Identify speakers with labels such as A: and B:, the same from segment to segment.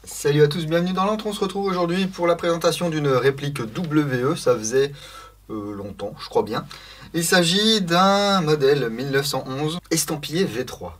A: Salut à tous, bienvenue dans l'Antre. On se retrouve aujourd'hui pour la présentation d'une réplique WE, ça faisait longtemps, je crois bien. Il s'agit d'un modèle 1911 estampillé V3.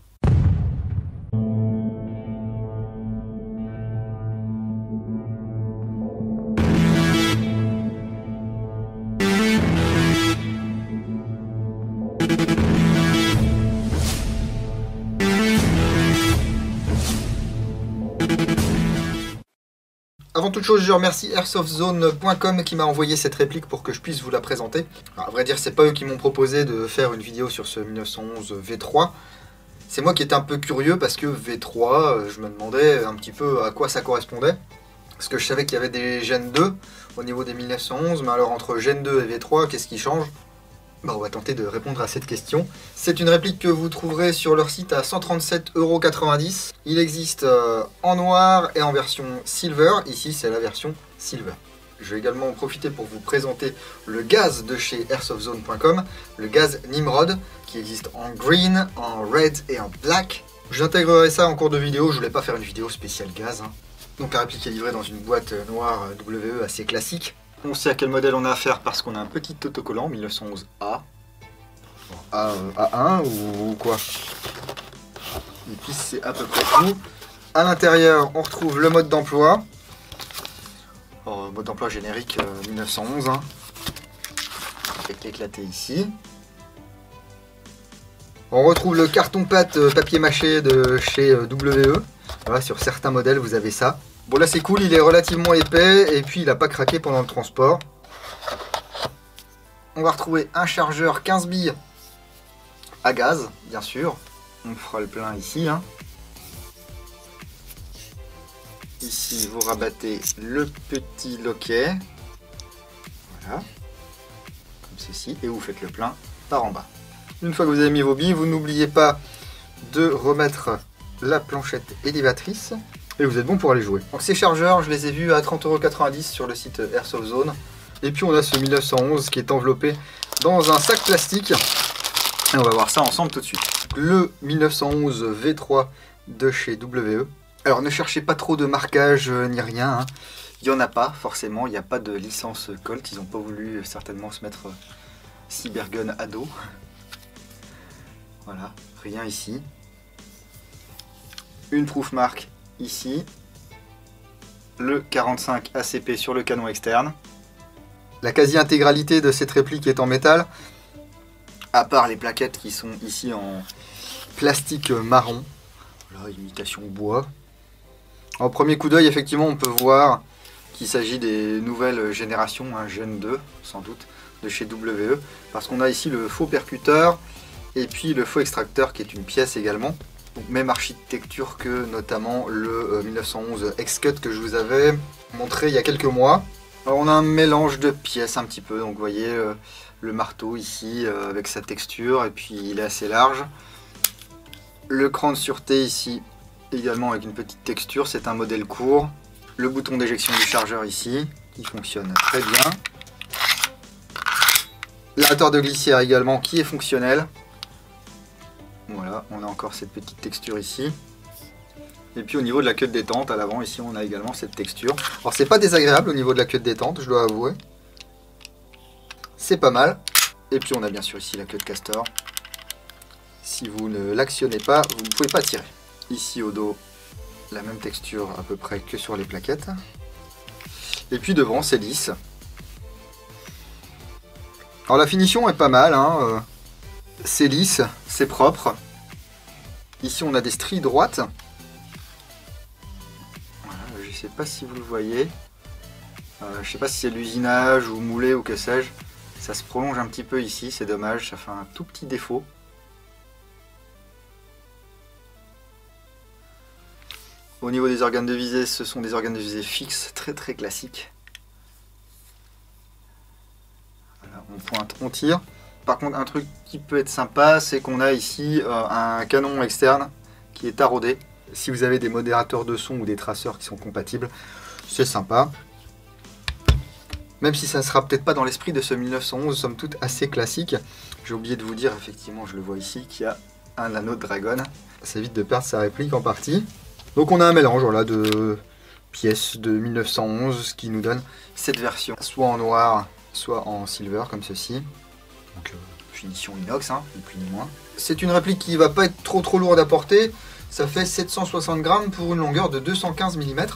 A: Avant toute chose, je remercie airsoftzone.com qui m'a envoyé cette réplique pour que je puisse vous la présenter. Alors, à vrai dire, c'est pas eux qui m'ont proposé de faire une vidéo sur ce 1911 V3. C'est moi qui étais un peu curieux parce que V3, je me demandais un petit peu à quoi ça correspondait. Parce que je savais qu'il y avait des Gen 2 au niveau des 1911, mais alors entre Gen 2 et V3, qu'est-ce qui change ? On va tenter de répondre à cette question. C'est une réplique que vous trouverez sur leur site à 137,90 €. Il existe en noir et en version silver. Ici, c'est la version silver. Je vais également en profiter pour vous présenter le gaz de chez airsoftzone.com, le gaz Nimrod, qui existe en green, en red et en black. J'intégrerai ça en cours de vidéo, je voulais pas faire une vidéo spéciale gaz. Donc la réplique est livrée dans une boîte noire WE assez classique. On sait à quel modèle on a affaire parce qu'on a un petit autocollant 1911A. A1 ou quoi. Et puis c'est à peu près tout. À l'intérieur, on retrouve le mode d'emploi. Mode d'emploi générique 1911. Avec l'éclaté ici. On retrouve le carton-pâte papier mâché de chez WE. Voilà, sur certains modèles, vous avez ça. Bon, là c'est cool, il est relativement épais et puis il n'a pas craqué pendant le transport. On va retrouver un chargeur 15 billes à gaz, bien sûr. On fera le plein ici. Ici, vous rabattez le petit loquet. Voilà. Comme ceci. Et vous faites le plein par en bas. Une fois que vous avez mis vos billes, vous n'oubliez pas de remettre la planchette élévatrice. Et vous êtes bon pour aller jouer. Donc ces chargeurs, je les ai vus à 30,90 € sur le site Airsoftzone. Et puis on a ce 1911 qui est enveloppé dans un sac plastique. Et on va voir ça ensemble tout de suite. Le 1911 V3 de chez WE. Alors ne cherchez pas trop de marquage ni rien. Il n'y en a pas forcément, il n'y a pas de licence Colt. Ils n'ont pas voulu certainement se mettre Cybergun à dos. Voilà, rien ici. Une proof marque ici, le 45 ACP sur le canon externe. La quasi-intégralité de cette réplique est en métal, à part les plaquettes qui sont ici en plastique marron. Voilà, imitation bois. Au premier coup d'œil, effectivement, on peut voir qu'il s'agit des nouvelles générations, Gen 2 sans doute, de chez WE, parce qu'on a ici le faux percuteur et puis le faux extracteur qui est une pièce également. Donc même architecture que notamment le 1911 X-Cut que je vous avais montré il y a quelques mois. Alors on a un mélange de pièces un petit peu, donc vous voyez le marteau ici avec sa texture et puis il est assez large. Le cran de sûreté ici également avec une petite texture, c'est un modèle court. Le bouton d'éjection du chargeur ici qui fonctionne très bien. L'arrêteur de glissière également qui est fonctionnel. Voilà, on a encore cette petite texture ici. Et puis au niveau de la queue de détente, à l'avant, ici on a également cette texture. Alors c'est pas désagréable au niveau de la queue de détente, je dois avouer. C'est pas mal. Et puis on a bien sûr ici la queue de castor. Si vous ne l'actionnez pas, vous ne pouvez pas tirer. Ici au dos, la même texture à peu près que sur les plaquettes. Et puis devant, c'est lisse. Alors la finition est pas mal, c'est lisse, c'est propre. Ici on a des stries droites. Voilà, je ne sais pas si vous le voyez. Je ne sais pas si c'est l'usinage ou moulé ou que sais-je. Ça se prolonge un petit peu ici, c'est dommage, ça fait un tout petit défaut. Au niveau des organes de visée, ce sont des organes de visée fixes, très très classiques. Voilà, on pointe, on tire. Par contre, un truc qui peut être sympa, c'est qu'on a ici un canon externe qui est taraudé. Si vous avez des modérateurs de son ou des traceurs qui sont compatibles, c'est sympa. Même si ça ne sera peut-être pas dans l'esprit de ce 1911, somme toute assez classique. J'ai oublié de vous dire, effectivement, je le vois ici, qu'il y a un anneau de Dragon. Ça évite de perdre sa réplique en partie. Donc on a un mélange voilà, de pièce de 1911, ce qui nous donne cette version, soit en noir, soit en silver, comme ceci. Donc finition inox, hein, ni plus ni moins. C'est une réplique qui va pas être trop lourde à porter. Ça fait 760 grammes pour une longueur de 215 mm.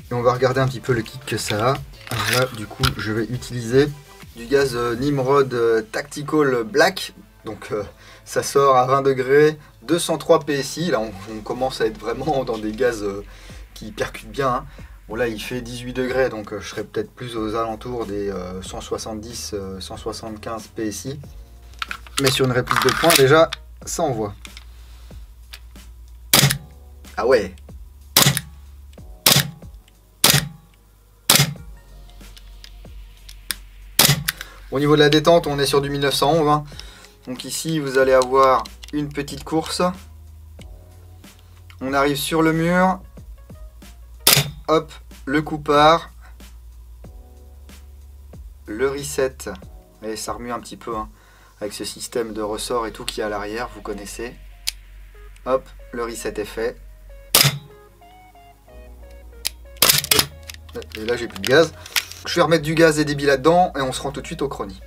A: Et on va regarder un petit peu le kit que ça a. Alors là, du coup, je vais utiliser du gaz Nimrod Tactical Black. Donc ça sort à 20 degrés, 203 PSI. Là, on commence à être vraiment dans des gaz qui percutent bien, hein. Bon, là, il fait 18 degrés, donc je serai peut-être plus aux alentours des 170-175 PSI. Mais sur une réplique de poing, déjà, ça envoie. Ah ouais! Au niveau de la détente, on est sur du 1911, hein. Donc ici, vous allez avoir une petite course. On arrive sur le mur. Hop, le coup part. Le reset. Et ça remue un petit peu, hein, avec ce système de ressort et tout qui est à l'arrière, vous connaissez. Hop, le reset est fait. Et là, j'ai plus de gaz. Je vais remettre du gaz et des billes là-dedans et on se rend tout de suite au chrony.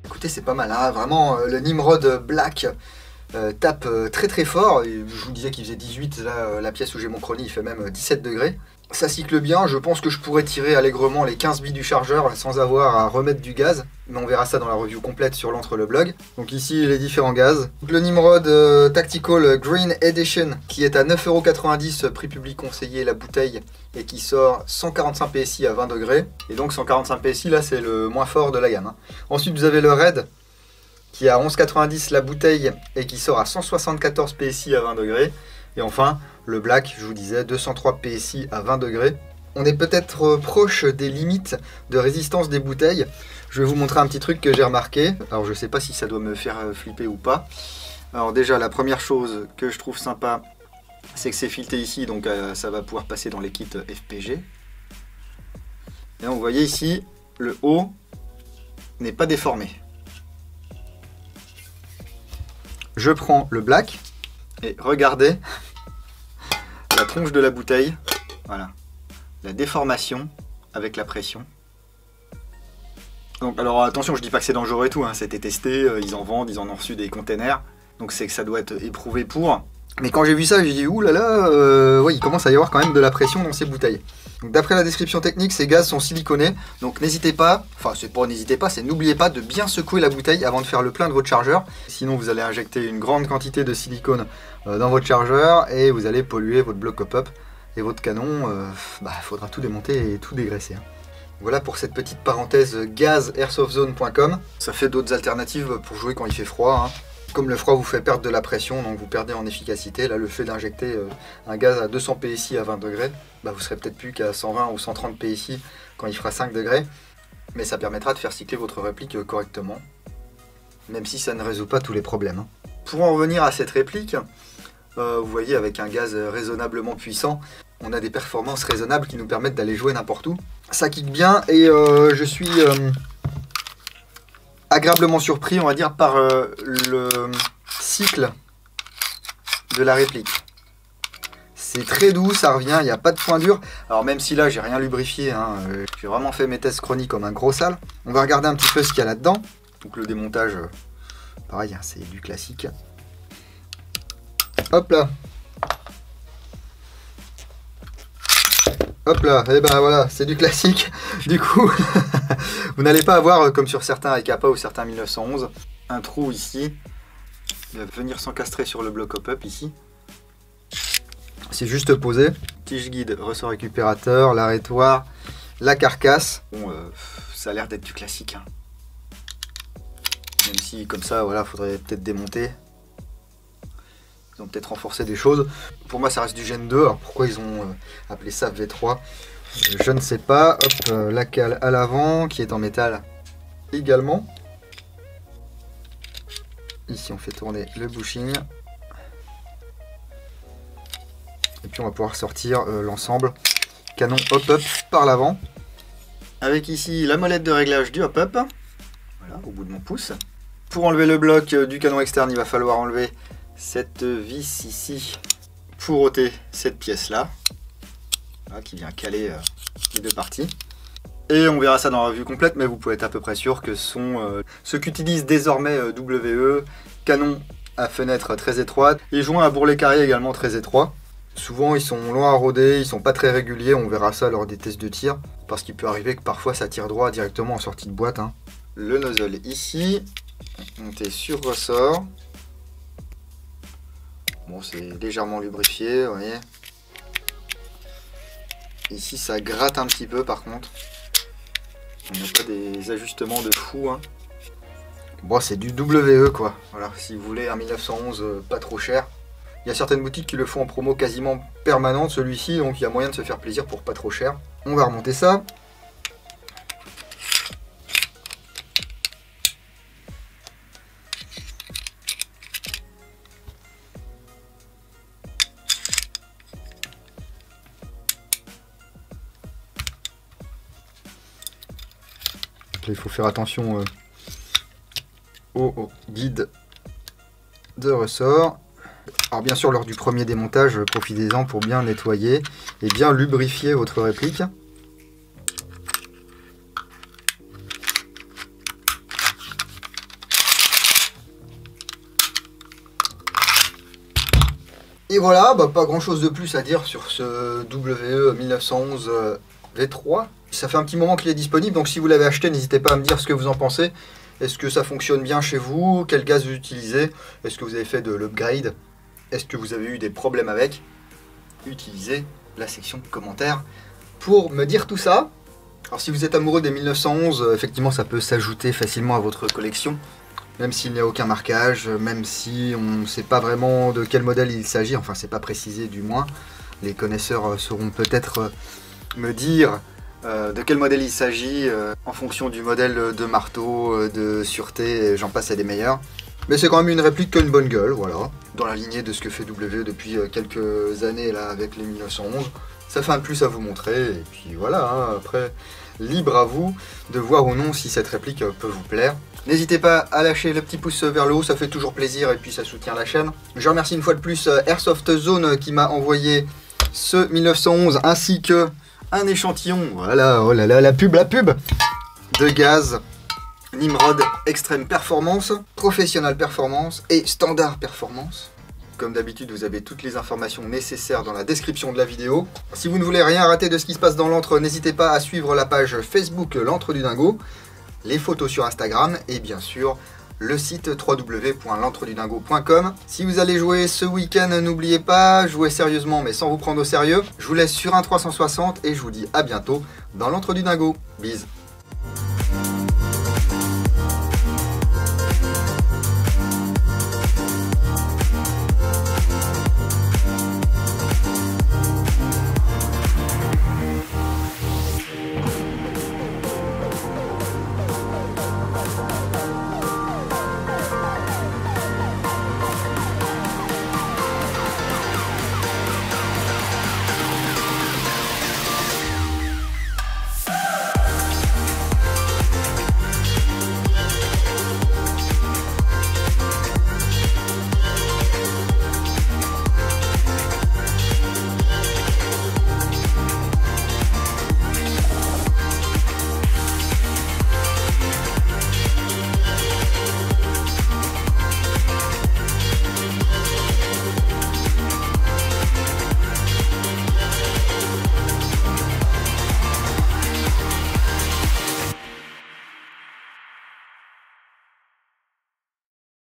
A: Écoutez, c'est pas mal, hein. Vraiment, le Nimrod Black tape très fort. Et je vous disais qu'il faisait 18, là, la pièce où j'ai mon chrony, il fait même 17 degrés. Ça cycle bien, je pense que je pourrais tirer allègrement les 15 billes du chargeur sans avoir à remettre du gaz. Mais on verra ça dans la review complète sur l'entre-le-blog. Donc ici, les différents gaz. Donc, le Nimrod Tactical Green Edition, qui est à 9,90 € prix public conseillé la bouteille, et qui sort 145 PSI à 20 degrés. Et donc 145 PSI, là, c'est le moins fort de la gamme, hein. Ensuite, vous avez le Red, qui est à 11,90 € la bouteille, et qui sort à 174 PSI à 20 degrés. Et enfin, le Black, je vous disais, 203 PSI à 20 degrés. On est peut-être proche des limites de résistance des bouteilles. Je vais vous montrer un petit truc que j'ai remarqué. Alors je sais pas si ça doit me faire flipper ou pas. Alors déjà, la première chose que je trouve sympa, c'est que c'est fileté ici, donc ça va pouvoir passer dans les kits FPG. Et vous voyez ici, le haut n'est pas déformé. Je prends le Black et regardez la tronche de la bouteille. Voilà, la déformation avec la pression. Donc, alors attention, je dis pas que c'est dangereux et tout, hein, c'était testé, ils en vendent, ils en ont reçu des containers, donc c'est que ça doit être éprouvé pour. Mais quand j'ai vu ça, j'ai dit ouh là là, ouais, il commence à y avoir quand même de la pression dans ces bouteilles. Donc d'après la description technique, ces gaz sont siliconés, donc n'hésitez pas, enfin c'est pas n'hésitez pas, c'est n'oubliez pas de bien secouer la bouteille avant de faire le plein de votre chargeur, sinon vous allez injecter une grande quantité de silicone dans votre chargeur et vous allez polluer votre bloc pop-up et votre canon, faudra tout démonter et tout dégraisser, hein. Voilà pour cette petite parenthèse gaz airsoftzone.com. Ça fait d'autres alternatives pour jouer quand il fait froid, hein. Comme le froid vous fait perdre de la pression, donc vous perdez en efficacité, là le fait d'injecter un gaz à 200 PSI à 20 degrés, bah, vous serez peut-être plus qu'à 120 ou 130 PSI quand il fera 5 degrés. Mais ça permettra de faire cycler votre réplique correctement, même si ça ne résout pas tous les problèmes. Pour en revenir à cette réplique, vous voyez, avec un gaz raisonnablement puissant, on a des performances raisonnables qui nous permettent d'aller jouer n'importe où. Ça kick bien et je suis agréablement surpris, on va dire, par le cycle de la réplique. C'est très doux, ça revient, il n'y a pas de point dur. Alors même si là, j'ai rien lubrifié, hein, j'ai vraiment fait mes tests chroniques comme un gros sale. On va regarder un petit peu ce qu'il y a là-dedans. Donc le démontage, pareil, hein, c'est du classique. Hop là. Hop là, et ben voilà, c'est du classique. Du coup, vous n'allez pas avoir, comme sur certains Ekapa ou certains 1911, un trou ici. Il va venir s'encastrer sur le bloc hop-up ici. C'est juste posé. Tige guide, ressort récupérateur, l'arrêtoir, la carcasse. Bon, ça a l'air d'être du classique. Hein. Même si, comme ça, voilà, faudrait peut-être démonter. Ils ont peut-être renforcé des choses. Pour moi, ça reste du Gen 2. Alors pourquoi ils ont appelé ça V3 ? Je ne sais pas. Hop, la cale à l'avant qui est en métal également. Ici, on fait tourner le bushing. Et puis, on va pouvoir sortir l'ensemble canon hop-up par l'avant. Avec ici la molette de réglage du hop-up. Voilà, au bout de mon pouce. Pour enlever le bloc du canon externe, il va falloir enlever cette vis ici pour ôter cette pièce là, qui vient caler les deux parties. Et on verra ça dans la revue complète, mais vous pouvez être à peu près sûr que ce sont ceux qu'utilisent désormais WE, canon à fenêtre très étroite et joint à bourrelet carré également très étroit. Souvent ils sont longs à roder, ils sont pas très réguliers, on verra ça lors des tests de tir, parce qu'il peut arriver que parfois ça tire droit directement en sortie de boîte. Hein. Le nozzle ici, monté sur ressort. Bon, c'est légèrement lubrifié, vous voyez. Ici, ça gratte un petit peu, par contre. On n'a pas des ajustements de fou. Hein. Bon, c'est du WE, quoi. Voilà, si vous voulez un 1911 pas trop cher. Il y a certaines boutiques qui le font en promo quasiment permanente, celui-ci. Donc, il y a moyen de se faire plaisir pour pas trop cher. On va remonter ça. Il faut faire attention au guide de ressort. Alors bien sûr, lors du premier démontage, profitez-en pour bien nettoyer et bien lubrifier votre réplique. Et voilà, bah, pas grand chose de plus à dire sur ce WE 1911 V3. Ça fait un petit moment qu'il est disponible, donc si vous l'avez acheté, n'hésitez pas à me dire ce que vous en pensez. Est-ce que ça fonctionne bien chez vous? Quel gaz vous utilisez? Est-ce que vous avez fait de l'upgrade? Est-ce que vous avez eu des problèmes avec? Utilisez la section commentaires pour me dire tout ça. Alors si vous êtes amoureux des 1911, effectivement ça peut s'ajouter facilement à votre collection. Même s'il n'y a aucun marquage, même si on ne sait pas vraiment de quel modèle il s'agit, enfin c'est pas précisé du moins. Les connaisseurs sauront peut-être me dire de quel modèle il s'agit en fonction du modèle de marteau, de sûreté, j'en passe à des meilleurs. Mais c'est quand même une réplique qui a une bonne gueule, voilà. Dans la lignée de ce que fait W depuis quelques années là avec les 1911. Ça fait un plus à vous montrer, et puis voilà, hein, après, libre à vous de voir ou non si cette réplique peut vous plaire. N'hésitez pas à lâcher le petit pouce vers le haut, ça fait toujours plaisir et puis ça soutient la chaîne. Je remercie une fois de plus Airsoft Zone qui m'a envoyé ce 1911 ainsi que un échantillon, voilà, oh là là, la pub de gaz Nimrod Extreme Performance, Professional Performance et Standard Performance. Comme d'habitude, vous avez toutes les informations nécessaires dans la description de la vidéo. Si vous ne voulez rien rater de ce qui se passe dans l'antre, n'hésitez pas à suivre la page Facebook L'Antre du Dingo, les photos sur Instagram et bien sûr le site www.l'entredudingo.com. Si vous allez jouer ce week-end, n'oubliez pas, jouez sérieusement mais sans vous prendre au sérieux. Je vous laisse sur un 360 et je vous dis à bientôt dans l'Antre du Dingo. Bise.